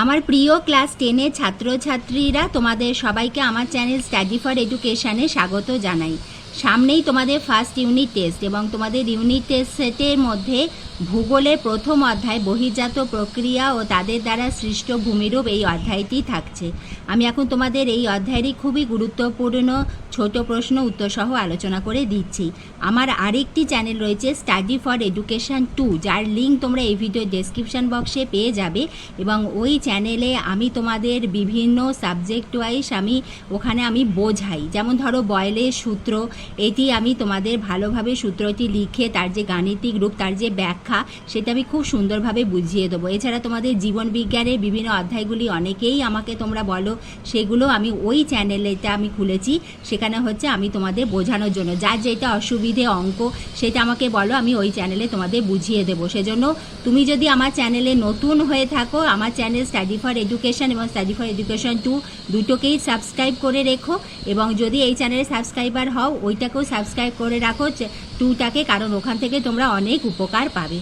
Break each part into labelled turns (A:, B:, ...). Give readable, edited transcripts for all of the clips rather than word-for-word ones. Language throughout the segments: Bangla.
A: আমার প্রিয় ক্লাস 10-এর ছাত্রছাত্রীরা, তোমাদের সবাইকে আমার চ্যানেল স্টাডি ফর এডুকেশানে স্বাগত জানাই। সামনেই তোমাদের ফার্স্ট ইউনিট টেস্ট এবং তোমাদের ইউনিট টেস্টের মধ্যে ভূগোলের প্রথম অধ্যায় বহির্জাত প্রক্রিয়া ও তাদের দ্বারা সৃষ্ট ভূমিরূপ এই অধ্যায়টি থাকছে। আমি এখন তোমাদের এই অধ্যায়েরই খুবই গুরুত্বপূর্ণ ছোট প্রশ্ন উত্তর সহ আলোচনা করে দিচ্ছি। আমার আরেকটি চ্যানেল রয়েছে স্টাডি ফর এডুকেশান 2, যার লিঙ্ক তোমরা এই ভিডিও ডেসক্রিপশান বক্সে পেয়ে যাবে এবং ওই চ্যানেলে আমি তোমাদের বিভিন্ন সাবজেক্ট ওয়াইজ ওখানে আমি বোঝাই। যেমন ধরো বয়েলের সূত্র, এটি আমি তোমাদের ভালোভাবে সূত্রটি লিখে তার যে গাণিতিক রূপ, তার যে ব্যাখ্যা, সেটা আমি খুব সুন্দরভাবে বুঝিয়ে দেবো। এছাড়া তোমাদের জীবন বিজ্ঞানের বিভিন্ন অধ্যায়গুলি অনেকেই আমাকে তোমরা বলো, সেগুলো আমি ওই চ্যানেলটা আমি খুলেছি। সেখানে হচ্ছে আমি তোমাদের বোঝানোর জন্য যার যেটা অসুবিধে অঙ্ক সেটা আমাকে বলো, আমি ওই চ্যানেলে তোমাদের বুঝিয়ে দেবো। সেজন্য তুমি যদি আমার চ্যানেলে নতুন হয়ে থাকো, আমার চ্যানেল স্টাডি ফর এডুকেশন এবং স্টাডি ফর এডুকেশন 2 দুটোকেই সাবস্ক্রাইব করে রেখো, এবং যদি এই চ্যানেলে সাবস্ক্রাইবার হও ওইটাকেও সাবস্ক্রাইব করে রাখো 2টাকে, কারণ ওখান থেকে তোমরা অনেক উপকার পাবে।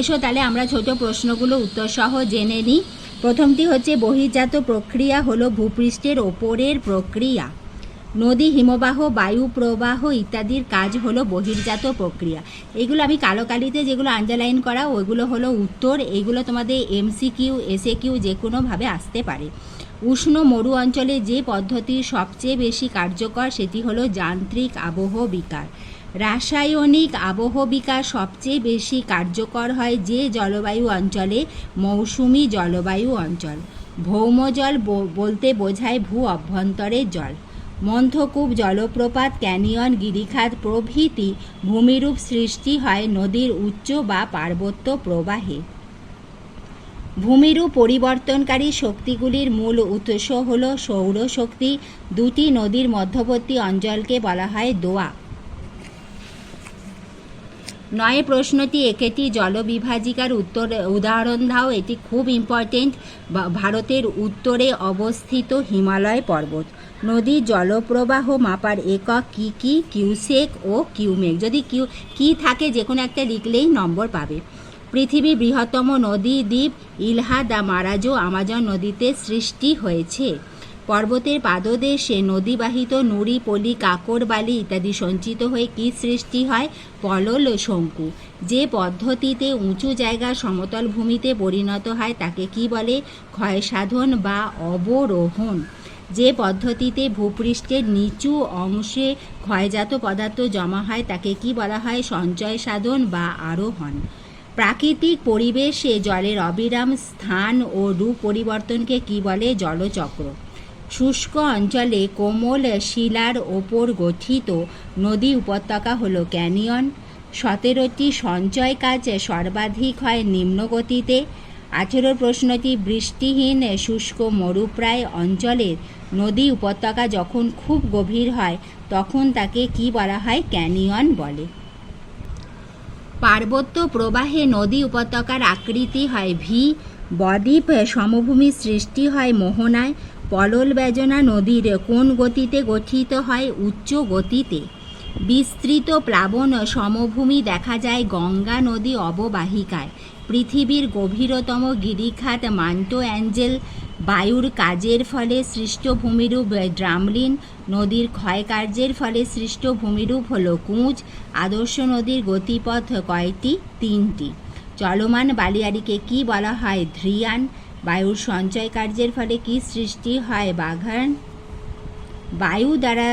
A: এসো তাহলে আমরা ছোট প্রশ্নগুলো উত্তর সহ জেনে নিই। প্রথমটি হচ্ছে বহির্জাত প্রক্রিয়া হলো ভূপৃষ্ঠের ওপরের প্রক্রিয়া। নদী, হিমবাহ, বায়ু প্রবাহ ইত্যাদির কাজ হলো বহির্জাত প্রক্রিয়া। এগুলো আমি কালো কালিতে যেগুলো আন্ডারলাইন করা ওইগুলো হলো উত্তর। এইগুলো তোমাদের এমসিকিউ এসএকিউ যে কোনোভাবে আসতে পারে। উষ্ণ মরু অঞ্চলে যে পদ্ধতি সবচেয়ে বেশি কার্যকর সেটি হলো যান্ত্রিক আবহবিকার। রাসায়নিক আবহবিকার সবচেয়ে বেশি কার্যকর হয় যে জলবায়ু অঞ্চলে, মৌসুমী জলবায়ু অঞ্চল। ভৌমজল বলতে বোঝায় ভূ অভ্যন্তরের জল। মন্থকূপ, জলপ্রপাত, ক্যানিয়ন, গিরিখাত প্রভৃতি ভূমিরূপ সৃষ্টি হয় নদীর উচ্চ বা পার্বত্য প্রবাহে। ভূমিরূপ পরিবর্তনকারী শক্তিগুলির মূল উৎস হল সৌরশক্তি। দুটি নদীর মধ্যবর্তী অঞ্চলকে বলা হয় দোয়া। 9 প্রশ্নটি একেটি জলবিভাজিকার উদাহরণ দাও। এটি খুব ইম্পর্টেন্ট। ভারতের উত্তরে অবস্থিত হিমালয় পর্বত। নদীর জলপ্রবাহ মাপার একক কি কি? কিউসেক ও কিউমেক। যদি কি থাকে যে কোনো একটা লিখলেই নম্বর পাবে। পৃথিবীর বৃহত্তম নদী দ্বীপ ইলহা দা মারাজো আমাজন নদীতে সৃষ্টি হয়েছে। পর্বতের পাদদেশে নদীবাহিত নুড়ি, পলি, কাকর বালি ইত্যাদি সঞ্চিত হয়ে কি সৃষ্টি হয়? পলল শঙ্কু। যে পদ্ধতিতে উঁচু জায়গা সমতল ভূমিতে পরিণত হয় তাকে কি বলে? ক্ষয়সাধন বা অবরোহণ। যে পদ্ধতিতে ভূপৃষ্ঠের নিচু অংশে ক্ষয়জাত পদার্থ জমা হয় তাকে কি বলা হয়? সঞ্চয় সাধন বা আরোহণ। প্রাকৃতিক পরিবেশে জলের অবিরাম স্থান ও রূপ পরিবর্তনকে কি বলে? জলচক্র। শুষ্ক অঞ্চলে কোমল শিলার ওপর গঠিত নদী উপত্যকা হলো ক্যানিয়ন। 17টি সঞ্চয় কাজ সর্বাধিক হয় নিম্নগতিতে। 18 প্রশ্নটি বৃষ্টিহীন শুষ্ক মরুপ্রায় অঞ্চলের নদী উপত্যকা যখন খুব গভীর হয় তখন তাকে কি বলা হয়? ক্যানিয়ন বলে। পার্বত্য প্রবাহে নদী উপত্যকার আকৃতি হয় ভি। বদ্বীপ সমভূমির সৃষ্টি হয় মোহনায়। পলল ব্যজনা নদীর কোন গতিতে গঠিত হয়? উচ্চ গতিতে। বিস্তৃত প্লাবন সমভূমি দেখা যায় গঙ্গা নদী অববাহিকায়। পৃথিবীর গভীরতম গিরিখাত মান্টো অ্যাঞ্জেল। বায়ুর কাজের ফলে সৃষ্ট ভূমিরূপ ড্রামলিন। নদীর ক্ষয়কার্যের ফলে সৃষ্ট ভূমিরূপ হলো কুঁজ। আদর্শ নদীর গতিপথ কয়টি? 3টি। চলমান বালিয়াড়িকে কি বলা হয়? ধ্রিয়ান। বায়ুর সঞ্চয় কার্যের ফলে কি সৃষ্টি হয়? বাঘান। বায়ু দ্বারা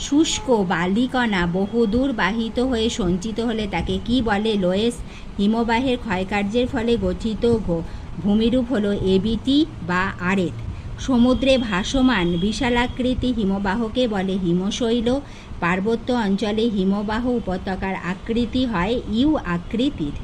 A: শুষ্ক বালিকণা বহুদূর বাহিত হয়ে সঞ্চিত হলে তাকে কি বলে? লোয়েস। হিমবাহের ক্ষয়কার্যের ফলে গঠিত ভূমিরূপ হলো এবিটি বা আরেট। সমুদ্রে ভাসমান বিশালাকৃতি হিমবাহকে বলে হিমশৈল। পার্বত্য অঞ্চলে হিমবাহ উপত্যকার আকৃতি হয় ইউ আকৃতির।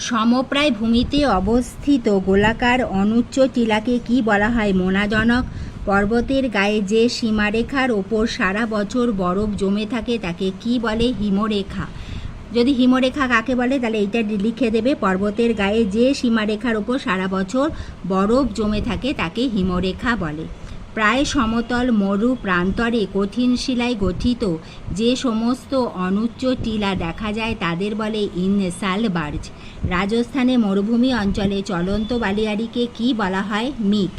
A: সমপ্রায় ভূমিতে অবস্থিত গোলাকার অনুচ্চ টিলাকে কি বলা হয়? মোনাজনক। পর্বতের গায়ে যে সীমারেখার ওপর সারা বছর বরফ জমে থাকে তাকে কি বলে? হিমরেখা। যদি হিমরেখা কাকে বলে তাহলে এইটা লিখে দেবে। পর্বতের গায়ে যে সীমারেখার ওপর সারা বছর বরফ জমে থাকে তাকে হিমরেখা বলে। প্রায় সমতল মরু প্রান্তরে কঠিন শিলায় গঠিত যে সমস্ত অনুচ্চ টিলা দেখা যায় তাদের বলে ইনসালবার্জ। রাজস্থানে মরুভূমি অঞ্চলে চলন্ত বালিয়াড়িকে কি বলা হয়? মিক।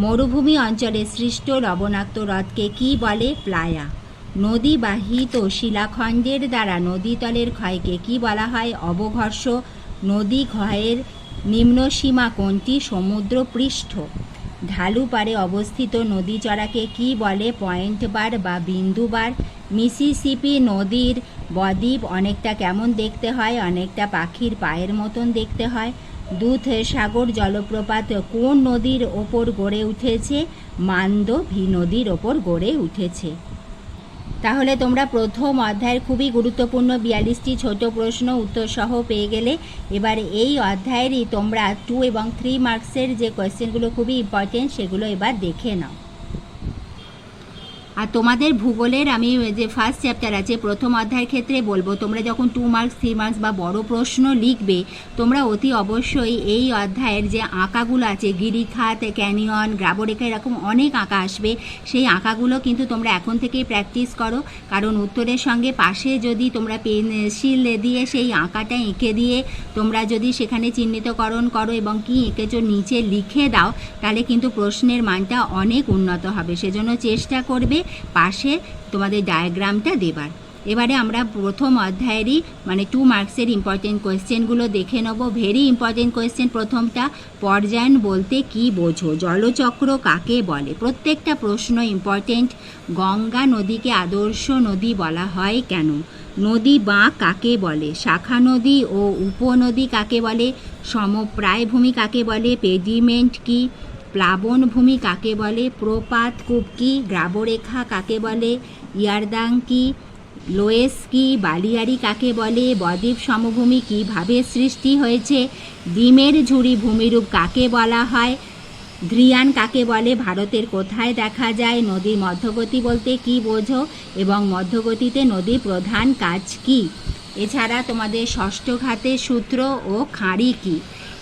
A: মরুভূমি অঞ্চলে সৃষ্ট লবণাক্ত হ্রদকে কি বলে? প্লায়া। নদী বাহিত শিলাখণ্ডের দ্বারা নদীতলের ক্ষয়কে কি বলা হয়? অবঘর্ষ। নদী ক্ষয়ের নিম্নসীমা কোনটি? সমুদ্র পৃষ্ঠ। ঢালু পাড়ে অবস্থিত নদী চড়াকে কি বলে? পয়েন্ট বার বা বিন্দু বার। মিসিসিপি নদীর বদ্বীপ অনেকটা কেমন দেখতে হয়? অনেকটা পাখির পায়ের মতন দেখতে হয়। দুধসাগর জলপ্রপাত কোন নদীর ওপর গড়ে উঠেছে? মান্দভি নদীর ওপর গড়ে উঠেছে। তাহলে তোমরা প্রথম অধ্যায়ের খুবই গুরুত্বপূর্ণ 42টি ছোট প্রশ্ন উত্তর সহ পেয়ে গেলে। এবার এই অধ্যায়েরই তোমরা 2 এবং 3 মার্কসের যে কোয়েশ্চেনগুলো খুবই ইম্পর্টেন্ট সেগুলো এবার দেখে নাও। আর তোমাদের ভূগোলের আমি যে ফার্স্ট চ্যাপ্টার আছে প্রথম অধ্যায়ের ক্ষেত্রে বলবো, তোমরা যখন 2 মার্কস 3 মার্কস বা বড় প্রশ্ন লিখবে তোমরা অতি অবশ্যই এই অধ্যায়ের যে আঁকাগুলো আছে গিরিখাত, ক্যানিয়ন, গ্রাবরেখা, এরকম অনেক আঁকা আসবে, সেই আঁকাগুলো কিন্তু তোমরা এখন থেকেই প্র্যাকটিস করো। কারণ উত্তরের সঙ্গে পাশে যদি তোমরা পেন্সিল দিয়ে সেই আঁকাটা এঁকে দিয়ে তোমরা যদি সেখানে চিহ্নিতকরণ করো এবং কি এঁকেছো নিচে লিখে দাও তাহলে কিন্তু প্রশ্নের মানটা অনেক উন্নত হবে। সেজন্য চেষ্টা করবে পাশে তোমাদের ডায়াগ্রামটা দেবার। এবারে আমরা প্রথম অধ্যায়েরই 2 মার্কসের ইম্পর্টেন্ট কোয়েশ্চেনগুলো দেখে নেব। ভেরি ইম্পর্টেন্ট কোয়েশ্চেন প্রথমটা, পর্যায়ন বলতে কি বোঝো? জলচক্র কাকে বলে? প্রত্যেকটা প্রশ্ন ইম্পর্টেন্ট। গঙ্গা নদীকে আদর্শ নদী বলা হয় কেন? নদী বাঁক কাকে বলে? শাখা নদী ও উপনদী কাকে বলে? সমপ্রায় ভূমি কাকে বলে? পেডিমেন্ট কি? প্লাবন ভূমি কাকে বলে? প্রপাত কূপ কি? গ্রাবরেখা কাকে বলে? ইয়ারদাং কি? লোয়েস কি? বালিয়াড়ি কাকে বলে? বদ্বীপ সমভূমি কিভাবে সৃষ্টি হয়েছে? ডিমের ঝুড়ি ভূমিরূপ কাকে বলা হয়? ধ্রিয়ান কাকে বলে? ভারতের কোথায় দেখা যায়? নদীর মধ্যগতি বলতে কি বোঝো? এবং মধ্যগতিতে নদীর প্রধান কাজ কি? এছাড়া তোমাদের ষষ্ঠ ঘাতের সূত্র ও খাঁড়ি কি?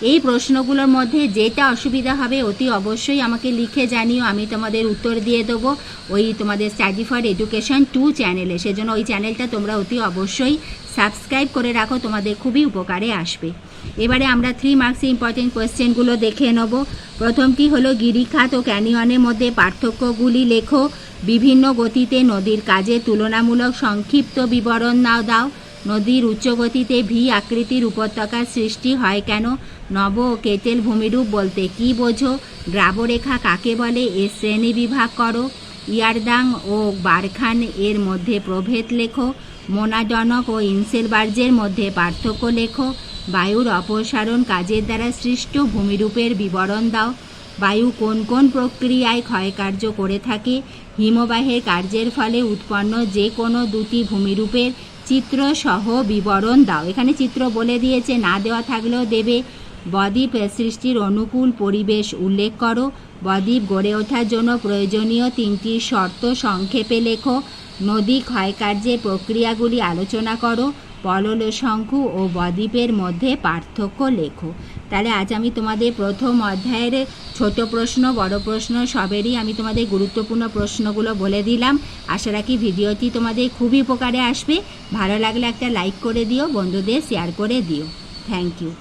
A: এই প্রশ্নগুলোর মধ্যে যেটা অসুবিধা হবে অতি অবশ্যই আমাকে লিখে জানিও, আমি তোমাদের উত্তর দিয়ে দেবো ওই তোমাদের স্টাডি ফর এডুকেশন 2 চ্যানেলে। সেজন্য ওই চ্যানেলটা তোমরা অতি অবশ্যই সাবস্ক্রাইব করে রাখো, তোমাদের খুবই উপকারে আসবে। এবারে আমরা 3 মার্কসে ইম্পর্টেন্ট কোয়েশ্চেনগুলো দেখে নেব। প্রথমটি হলো গিরিখাত ও ক্যানিয়নের মধ্যে পার্থক্যগুলি লেখো। বিভিন্ন গতিতে নদীর কাজে তুলনামূলক সংক্ষিপ্ত বিবরণ দাও। নদীর উচ্চগতিতে ভি আকৃতির উপত্যকার সৃষ্টি হয় কেন? নব ও কেটেল ভূমিরূপ বলতে কি বোঝো? গ্রাবরেখা কাকে বলে? এর শ্রেণী বিভাগ করো। ইয়ারদাং ও বারখান এর মধ্যে প্রভেদ লেখো। মোনাডনক ও ইনসেলবার্জের মধ্যে পার্থক্য লেখো। বায়ুর অপসারণ কাজের দ্বারা সৃষ্ট ভূমিরূপের বিবরণ দাও। বায়ু কোন কোন প্রক্রিয়ায় ক্ষয়কার্য করে থাকে? হিমবাহের কার্যের ফলে উৎপন্ন যে কোনো দুটি ভূমিরূপের চিত্র সহ বিবরণ দাও। এখানে চিত্র বলে দিয়েছে, না দেওয়া থাকলেও দেবে। বদ্বীপ সৃষ্টির অনুকূল পরিবেশ উল্লেখ করো। বদ্বীপ গড়ে ওঠার জন্য প্রয়োজনীয় 3টি শর্ত সংক্ষেপে লেখো। নদী ক্ষয়কার্যের প্রক্রিয়াগুলি আলোচনা করো। পলল শঙ্কু ও বদ্বীপের মধ্যে পার্থক্য লেখো। তাহলে আজ আমি তোমাদের প্রথম অধ্যায়ের ছোট প্রশ্ন বড় প্রশ্ন সবেরই আমি তোমাদের গুরুত্বপূর্ণ প্রশ্নগুলো বলে দিলাম। আশা রাখি ভিডিওটি তোমাদের খুবই উপকারে আসবে। ভালো লাগলে একটা লাইক করে দিও, বন্ধুদের শেয়ার করে দিও। Thank you.